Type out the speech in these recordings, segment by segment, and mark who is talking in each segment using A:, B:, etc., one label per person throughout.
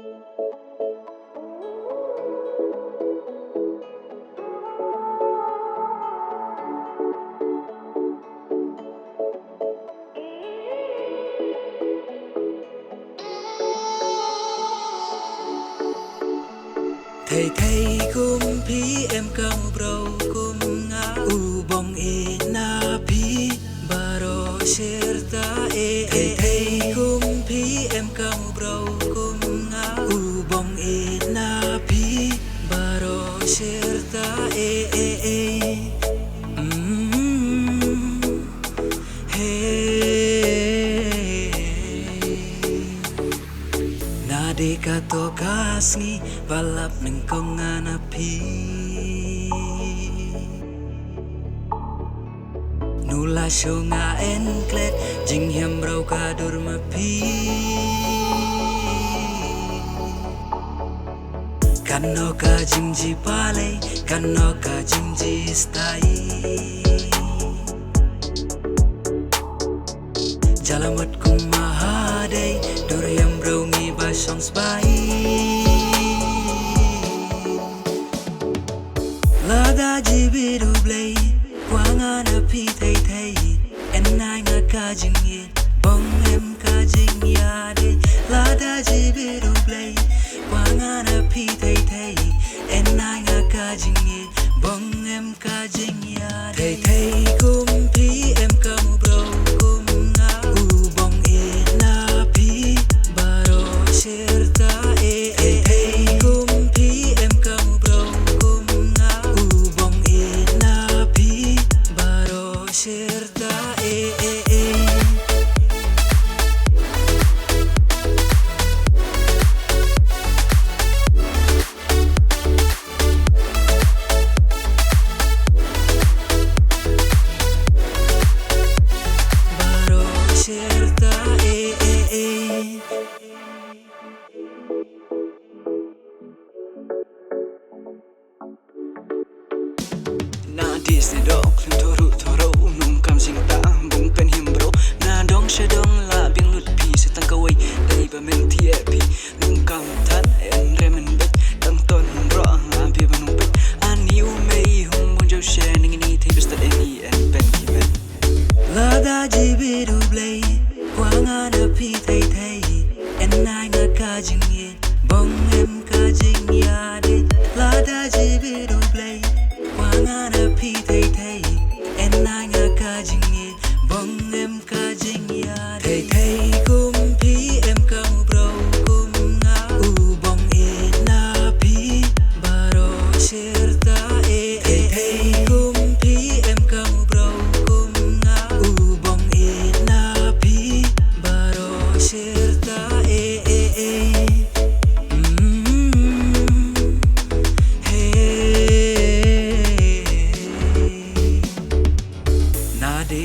A: thầy thầy kum pi em kam bro kum nga u bong e na pi baro serta e thầy thầy kum pi em kam bro kum nga u bong e na pi baro serta e Deka to kasngi balap ng konganapi Nula syo nga enklet jing hiam raw ka durmapi Kano ka jimji palay kano ka jimji stay Jalamat kung mahaday Duriam bro ngiba songs bay Lada jibidu blay Kwanga na pi thay thay Enay nga kajing yin Bong em kajing yade Lada jibidu blay Kwanga na pi thay thay Enay nga kajing yin Bong em kajing yade Thay thay kum pi em kamu bro Disney dog lim toru toro nung kam sing ta bung pen him bro na dong shadong la bing lut pi se tang kawai dai ba men ti pi nung kam tan en remen bet tang ton ro nga bi ba nung bet ani u mei hum bon jo she ning ni ti best any en pen ki men la da ji bi du blay kwanga na pi thai thai en nai nga ka jing ye bong em ka jing ya de la da ji bi du blay Kwanga na pi thay thay Enay nga kajing ye Bong em kajing ya Thay thay kum pi em kamu bro kum nga U bong e na pi Baro serta e Thay thay kum pi em kamu bro kum nga U bong e na pi Baro serta e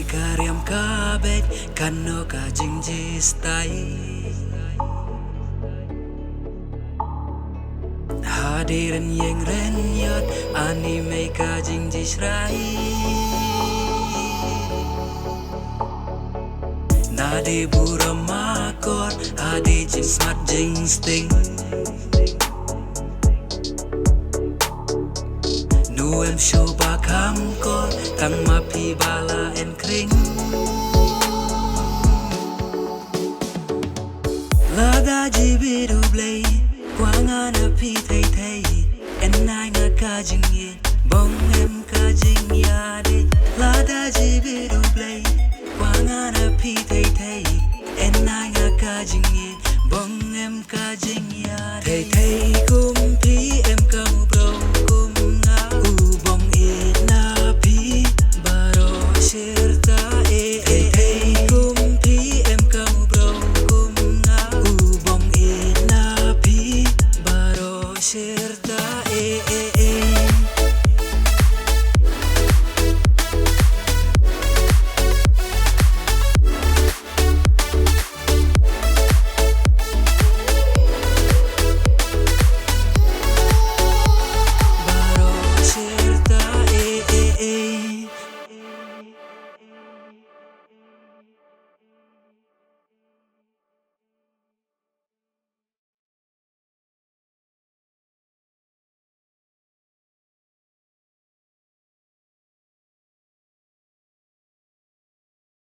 A: Karyam kabet kano ka jingji stay Hadirin yang renyot anime ka jingji shrai Nadi bura makor adi jing smart jing sting Nuem shoba kamkor tang mapi bala en kring Lada jibidu blay Kwanga na pi thay thay Enay nga kajing ye Bong em kajing yade Lada jibidu blay Kwanga na pi thay thay Enay nga kajing ye Bong em kajing yade Thay thay kum pi em kamu bro kum nga U bong e na pi Baro serta e Thay thay kum pi em kamu bro kum nga U bong e na pi Baro serta e